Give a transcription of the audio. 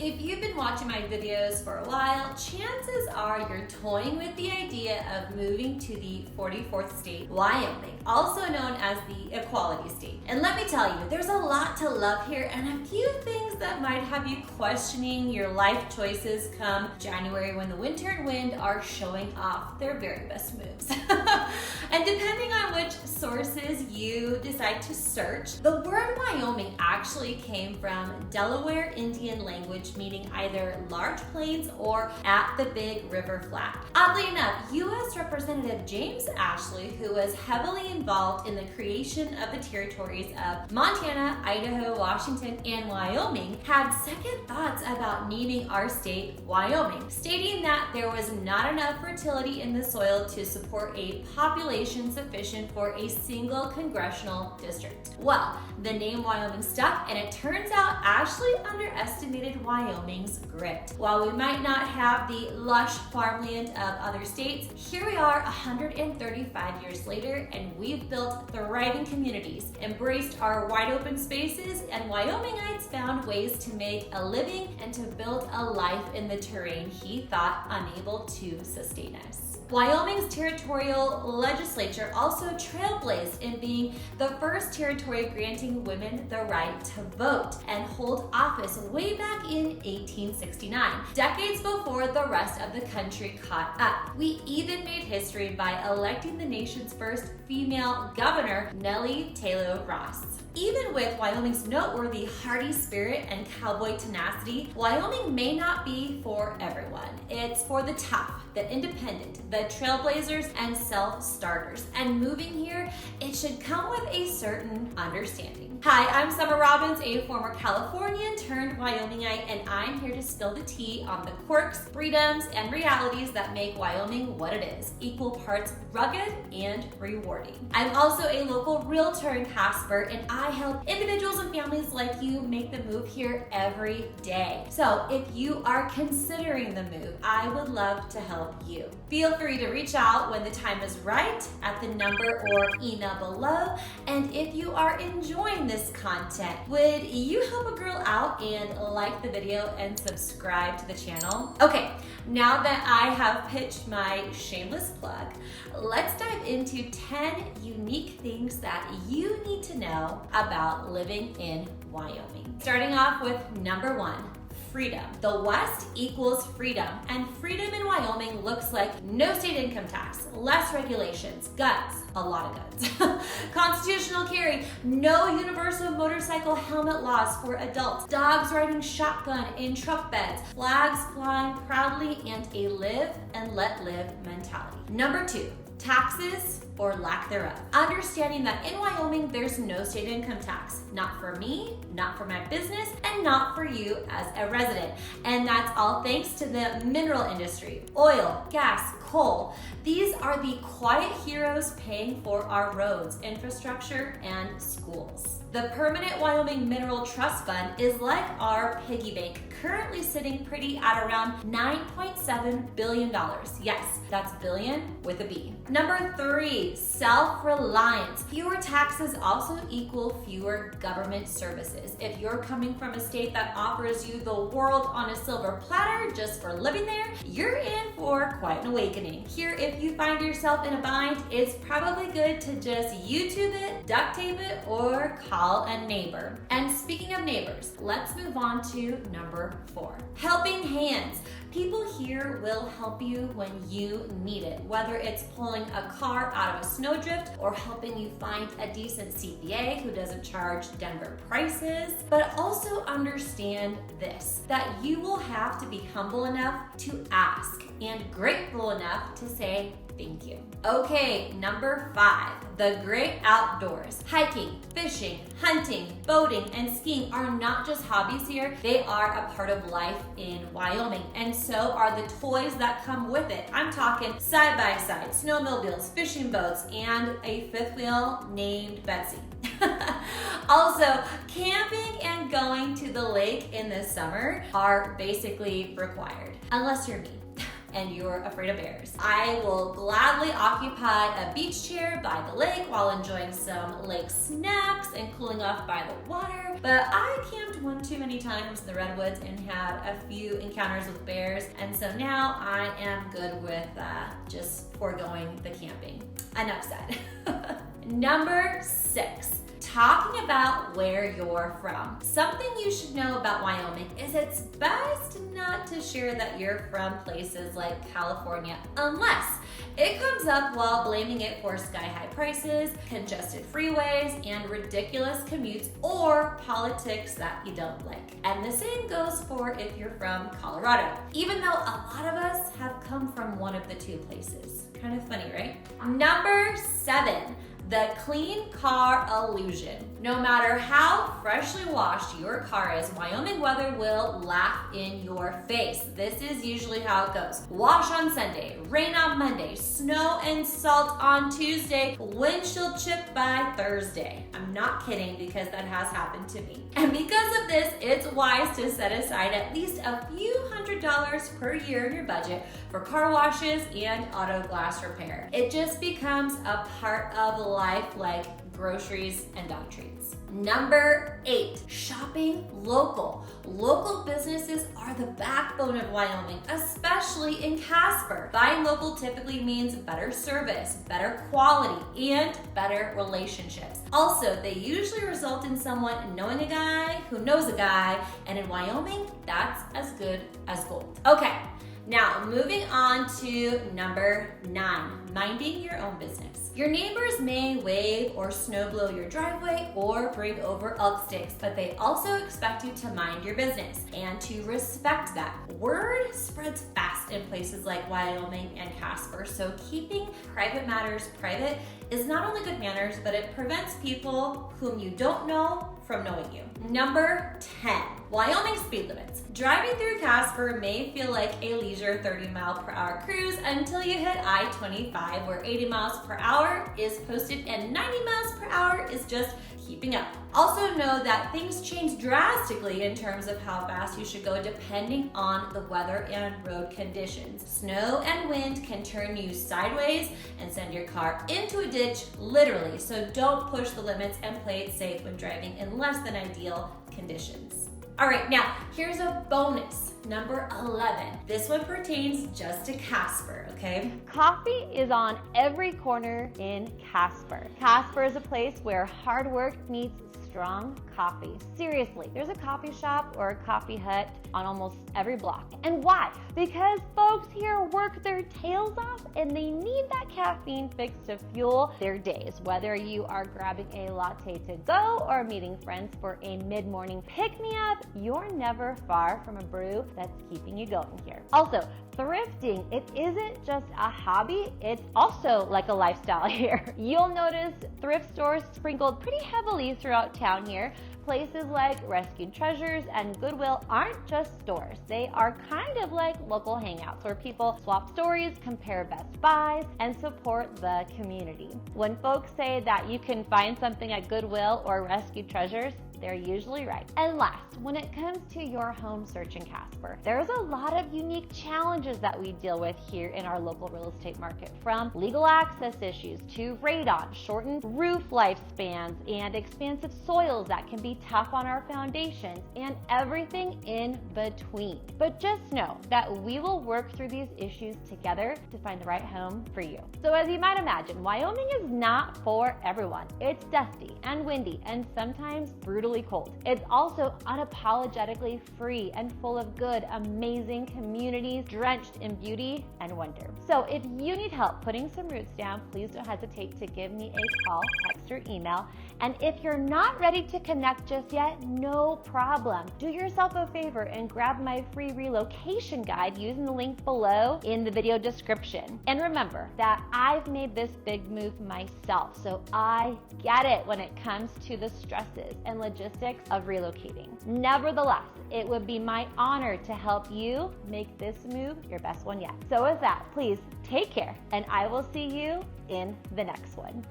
If you've been watching my videos for a while, chances are you're toying with the idea of moving to the 44th state, Wyoming, also known as the Equality State. And let me tell you, there's a lot to love here and a few things that might have you questioning your life choices come January when the winter and wind are showing off their very best moves. And depending on which sources you decide to search, the word Wyoming actually came from Delaware Indian language meaning either large plains or at the big river flat. Oddly enough, U.S. Representative James Ashley, who was heavily involved in the creation of the territories of Montana, Idaho, Washington, and Wyoming, had second thoughts about naming our state Wyoming, stating that there was not enough fertility in the soil to support a population sufficient for a single congressional district. Well, the name Wyoming stuck, and it turns out Ashley underestimated Wyoming's grit. While we might not have the lush farmland of other states, here we are 135 years later, and we've built thriving communities, embraced our wide open spaces, and Wyomingites found ways to make a living and to build a life in the terrain he thought unable to sustain us. Wyoming's territorial legislature also trailblazed in being the first territory granting women the right to vote and hold office way back in 1869, decades before the rest of the country caught up. We even made history by electing the nation's first female governor, Nellie Taylor Ross. Even with Wyoming's noteworthy hardy spirit and cowboy tenacity, Wyoming may not be for everyone. It's for the tough, the independent, the trailblazers, and self-starters. And moving here, it should come with a certain understanding. Hi, I'm Summer Robbins, a former Californian turned Wyomingite, and I'm here to spill the tea on the quirks, freedoms, and realities that make Wyoming what it is, equal parts rugged and rewarding. I'm also a local realtor in Casper, and I help individuals and families like you make the move here every day. So if you are considering the move, I would love to help you. Feel free to reach out when the time is right at the number or email below. And if you are enjoying this content, would you help a girl out and like the video and subscribe to the channel? Okay, now that I have pitched my shameless plug, let's dive into 10 unique things that you need to know about living in Wyoming. Starting off with number 1. Freedom. The West equals freedom, and freedom in Wyoming looks like no state income tax, less regulations, guns, a lot of guns, constitutional carry, no universal motorcycle helmet laws for adults, dogs riding shotgun in truck beds, flags flying proudly, and a live and let live mentality. Number 2. Taxes or lack thereof. Understanding that in Wyoming, there's no state income tax. Not for me, not for my business, and not for you as a resident. And that's all thanks to the mineral industry, oil, gas, coal. These are the quiet heroes paying for our roads, infrastructure, and schools. The Permanent Wyoming Mineral Trust Fund is like our piggy bank, currently sitting pretty at around $9.7 billion. Yes, that's billion with a B. Number 3, self-reliance. Fewer taxes also equal fewer government services. If you're coming from a state that offers you the world on a silver platter just for living there, you're in for quite an awakening. Here, if you find yourself in a bind, it's probably good to just YouTube it, duct tape it, or call a neighbor. And speaking of neighbors, let's move on to number 4. Helping hands. People here will help you when you need it, whether it's pulling a car out of a snowdrift or helping you find a decent CPA who doesn't charge Denver prices. But also understand this, that you will have to be humble enough to ask and grateful enough to say thank you. Okay, number 5, the great outdoors. Hiking, fishing, hunting, boating, and skiing are not just hobbies here, they are a part of life in Wyoming, and so are the toys that come with it. I'm talking side-by-side, snowmobiles, fishing boats, and a fifth wheel named Betsy. Also, camping and going to the lake in the summer are basically required, unless you're me. and you're afraid of bears. I will gladly occupy a beach chair by the lake while enjoying some lake snacks and cooling off by the water. But I camped one too many times in the redwoods and had a few encounters with bears, and so now I am good with just foregoing the camping. Enough said. Number 6. Talking about where you're from. Something you should know about Wyoming is it's best not to share that you're from places like California unless it comes up while blaming it for sky-high prices, congested freeways, and ridiculous commutes or politics that you don't like. And the same goes for if you're from Colorado, even though a lot of us have come from one of the two places. Kind of funny, right? Number 7. The clean car illusion. No matter how freshly washed your car is, Wyoming weather will laugh in your face. This is usually how it goes. Wash on Sunday, rain on Monday, snow and salt on Tuesday, windshield chip by Thursday. I'm not kidding because that has happened to me. And because of this, it's wise to set aside at least a few $100s per year in your budget for car washes and auto glass repair. It just becomes a part of life like groceries and dog treats. Number 8, shopping local. Local businesses are the backbone of Wyoming, especially in Casper. Buying local typically means better service, better quality, and better relationships. Also, they usually result in someone knowing a guy who knows a guy, and in Wyoming, that's as good as gold. Okay. Now, moving on to number 9, minding your own business. Your neighbors may wave or snow blow your driveway or bring over elk sticks, but they also expect you to mind your business and to respect that. Word spreads fast in places like Wyoming and Casper, so keeping private matters private is not only good manners, but it prevents people whom you don't know from knowing you. Number 10, Wyoming speed limits. Driving through Casper may feel like a leisure 30-mile-per-hour cruise until you hit I-25, where 80 miles per hour is posted and 90 miles per hour is just keeping up. Also know that things change drastically in terms of how fast you should go depending on the weather and road conditions. Snow and wind can turn you sideways and send your car into a ditch, literally, so don't push the limits and play it safe when driving in less than ideal conditions. All right, now here's a bonus. Number 11. This one pertains just to Casper, okay? Coffee is on every corner in Casper. Casper is a place where hard work meets strong coffee. Seriously, there's a coffee shop or a coffee hut on almost every block. And why? Because folks here work their tails off and they need that caffeine fix to fuel their days. Whether you are grabbing a latte to go or meeting friends for a mid-morning pick-me-up, you're never far from a brew that's keeping you going here. Also, thrifting, it isn't just a hobby, it's also like a lifestyle here. You'll notice thrift stores sprinkled pretty heavily throughout town here. Places like Rescued Treasures and Goodwill aren't just stores. They are kind of like local hangouts where people swap stories, compare best buys, and support the community. When folks say that you can find something at Goodwill or Rescued Treasures, they're usually right. And last, when it comes to your home search in Casper, there's a lot of unique challenges that we deal with here in our local real estate market, from legal access issues to radon, shortened roof lifespans, and expansive soils that can be tough on our foundations, and everything in between. But just know that we will work through these issues together to find the right home for you. So as you might imagine, Wyoming is not for everyone. It's dusty and windy and sometimes brutally cold. It's also unapologetically free and full of good, amazing communities drenched in beauty and wonder. So if you need help putting some roots down, please don't hesitate to give me a call, text, or email. And if you're not ready to connect just yet, no problem. Do yourself a favor and grab my free relocation guide using the link below in the video description. And remember that I've made this big move myself, so I get it when it comes to the stresses and logistics of relocating. Nevertheless, it would be my honor to help you make this move your best one yet. So with that, please take care, and I will see you in the next one.